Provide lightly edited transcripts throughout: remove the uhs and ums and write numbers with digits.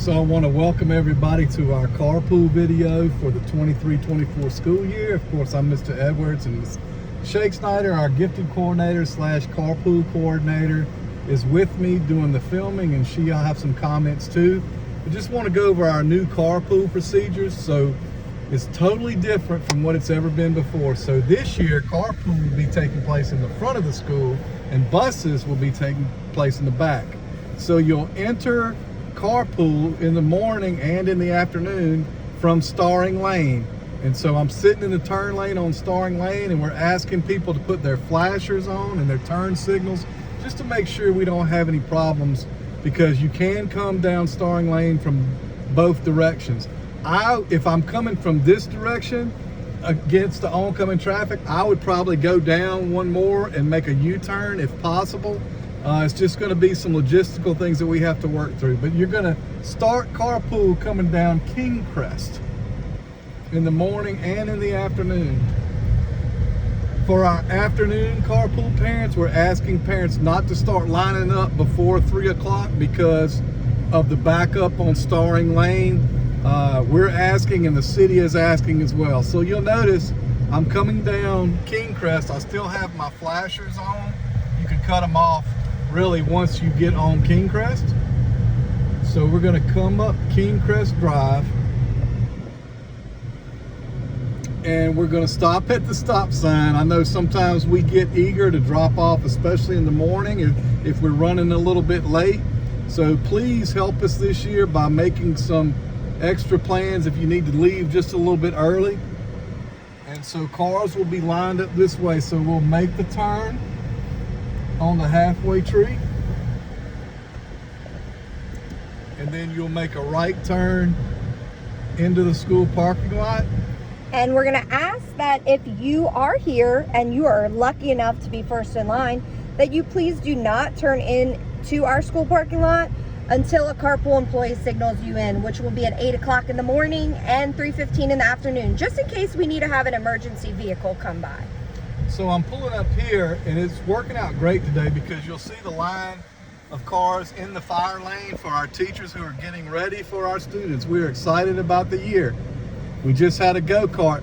So I want to welcome everybody to our carpool video for the 23-24 school year. Of course, I'm Mr. Edwards, and Ms. Shake Snyder, our gifted coordinator / carpool coordinator, is with me doing the filming, and she'll have some comments too. I just want to go over our new carpool procedures. So it's totally different from what it's ever been before. So this year, carpool will be taking place in the front of the school, and buses will be taking place in the back. So you'll enter carpool in the morning and in the afternoon from Starring Lane. And so I'm sitting in the turn lane on Starring Lane, and we're asking people to put their flashers on and their turn signals just to make sure we don't have any problems, because you can come down Starring Lane from both directions. If I'm coming from this direction against the oncoming traffic, I would probably go down one more and make a U-turn if possible. It's just going to be some logistical things that we have to work through. But you're going to start carpool coming down King Crest in the morning and in the afternoon. For our afternoon carpool parents, we're asking parents not to start lining up before 3 o'clock because of the backup on Starring Lane. We're asking, and the city is asking as well. So you'll notice I'm coming down King Crest. I still have my flashers on. You can cut them off really once you get on King Crest. So we're going to come up King Crest Drive, and we're going to stop at the stop sign. I know sometimes we get eager to drop off, especially in the morning if we're running a little bit late. So please help us this year by making some extra plans if you need to leave just a little bit early. And so cars will be lined up this way. So we'll make the turn on the halfway tree, and then you'll make a right turn into the school parking lot. And we're going to ask that if you are here and you are lucky enough to be first in line, that you please do not turn in to our school parking lot until a carpool employee signals you in, which will be at 8 o'clock in the morning and 3:15 in the afternoon, just in case we need to have an emergency vehicle come by. So I'm pulling up here, and it's working out great today because you'll see the line of cars in the fire lane for our teachers who are getting ready for our students. We're excited about the year. We just had a go-kart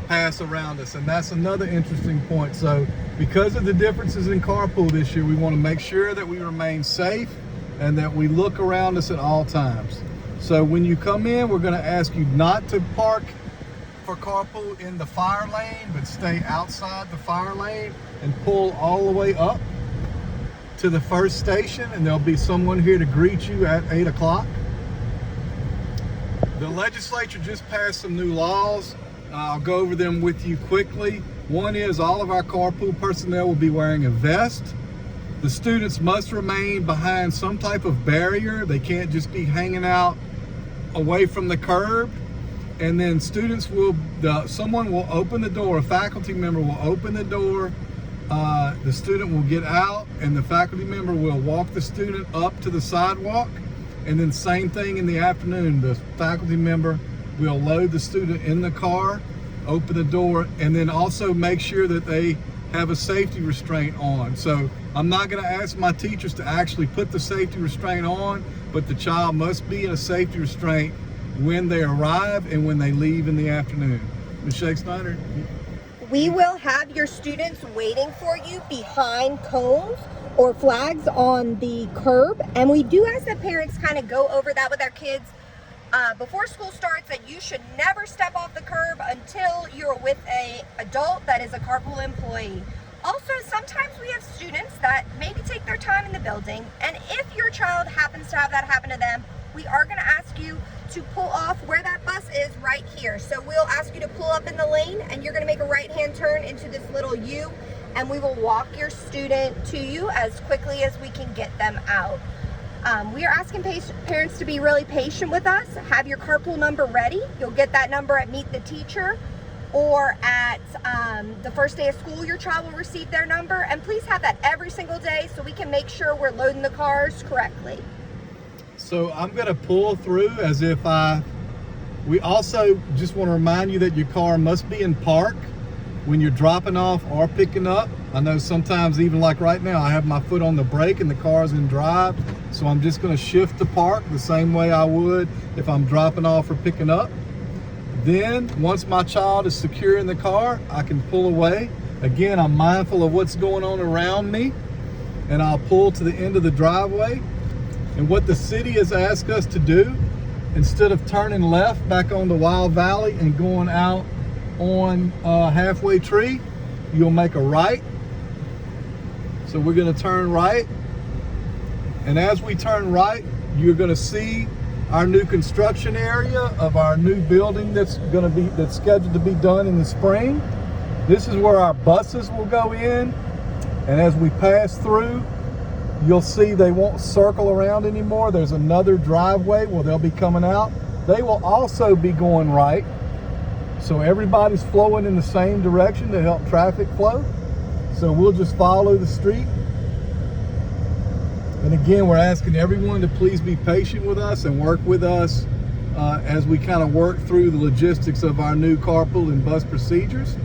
pass around us, and that's another interesting point. So because of the differences in carpool this year, we want to make sure that we remain safe and that we look around us at all times. So when you come in, we're going to ask you not to park for carpool in the fire lane, but stay outside the fire lane and pull all the way up to the first station, and there'll be someone here to greet you at 8 o'clock. The legislature just passed some new laws. I'll go over them with you quickly. One is all of our carpool personnel will be wearing a vest. The students must remain behind some type of barrier. They can't just be hanging out away from the curb. And then students someone will open the door, a faculty member will open the door, the student will get out, and the faculty member will walk the student up to the sidewalk. And then same thing in the afternoon, the faculty member will load the student in the car, open the door, and then also make sure that they have a safety restraint on. So I'm not going to ask my teachers to actually put the safety restraint on, but the child must be in a safety restraint when they arrive and when they leave in the afternoon. Ms. Shake Snyder? We will have your students waiting for you behind cones or flags on the curb, and we do ask that parents kind of go over that with their kids before school starts, that you should never step off the curb until you're with an adult that is a carpool employee. Also, sometimes we have students that maybe take their time in the building, and if your child happens to have that happen to them, we are going to ask you to pull off where that bus is right here. So we'll ask you to pull up in the lane, and you're going to make a right-hand turn into this little U, and we will walk your student to you as quickly as we can get them out. We are asking parents to be really patient with us. Have your carpool number ready. You'll get that number at Meet the Teacher, or at the first day of school your child will receive their number. And please have that every single day so we can make sure we're loading the cars correctly. So I'm going to pull through as if we also just want to remind you that your car must be in park when you're dropping off or picking up. I know sometimes, even like right now, I have my foot on the brake and the car's in drive, so I'm just going to shift to park the same way I would if I'm dropping off or picking up. Then, once my child is secure in the car, I can pull away. Again, I'm mindful of what's going on around me, and I'll pull to the end of the driveway. And what the city has asked us to do, instead of turning left back onto Wild Valley and going out on Halfway Tree, you'll make a right. So we're going to turn right. And as we turn right, you're going to see our new construction area of our new building that's scheduled to be done in the spring. This is where our buses will go in. And as we pass through, you'll see they won't circle around anymore. There's another driveway where they'll be coming out. They will also be going right. So everybody's flowing in the same direction to help traffic flow. So we'll just follow the street. And again, we're asking everyone to please be patient with us and work with us as we kind of work through the logistics of our new carpool and bus procedures.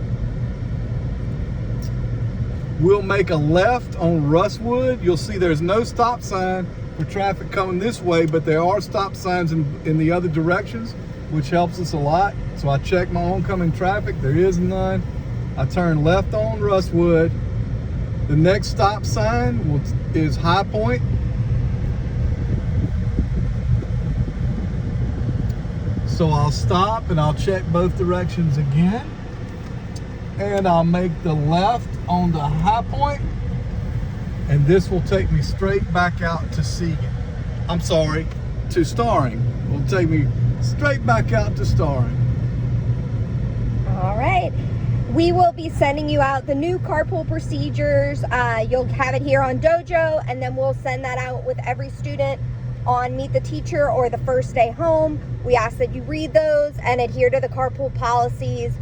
We'll make a left on Rustwood. You'll see there's no stop sign for traffic coming this way, but there are stop signs in the other directions, which helps us a lot. So I check my oncoming traffic. There is none. I turn left on Rustwood. The next stop sign is High Point. So I'll stop and I'll check both directions again. And I'll make the left on the High Point, and this will take me straight back out to Segan. I'm sorry, to Starring. It will take me straight back out to Starring. All right. We will be sending you out the new carpool procedures. You'll have it here on Dojo, and then we'll send that out with every student on Meet the Teacher or the first day home. We ask that you read those and adhere to the carpool policies.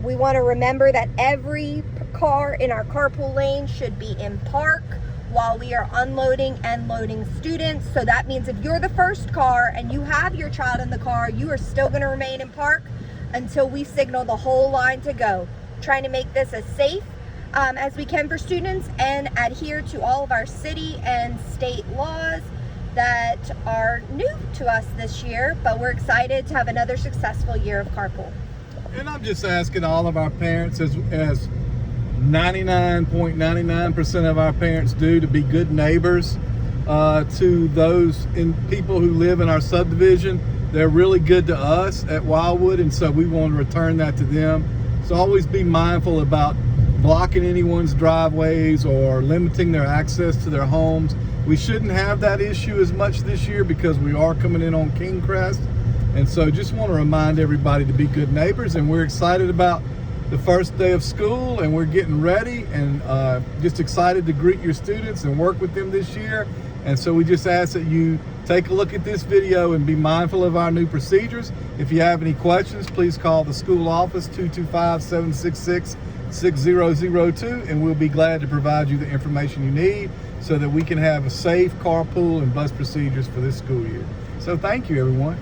We want to remember that every car in our carpool lane should be in park while we are unloading and loading students. So that means if you're the first car and you have your child in the car, you are still going to remain in park until we signal the whole line to go. Trying to make this as safe as we can for students and adhere to all of our city and state laws that are new to us this year, but we're excited to have another successful year of carpool. And I'm just asking all of our parents, as 99.99% of our parents do, to be good neighbors to those people who live in our subdivision. They're really good to us at Wildwood, and so we want to return that to them. So always be mindful about blocking anyone's driveways or limiting their access to their homes. We shouldn't have that issue as much this year because we are coming in on King Crest. And so just want to remind everybody to be good neighbors, and we're excited about the first day of school, and we're getting ready and just excited to greet your students and work with them this year. And so we just ask that you take a look at this video and be mindful of our new procedures. If you have any questions, please call the school office 225-766-6002, and we'll be glad to provide you the information you need so that we can have a safe carpool and bus procedures for this school year. So thank you, everyone.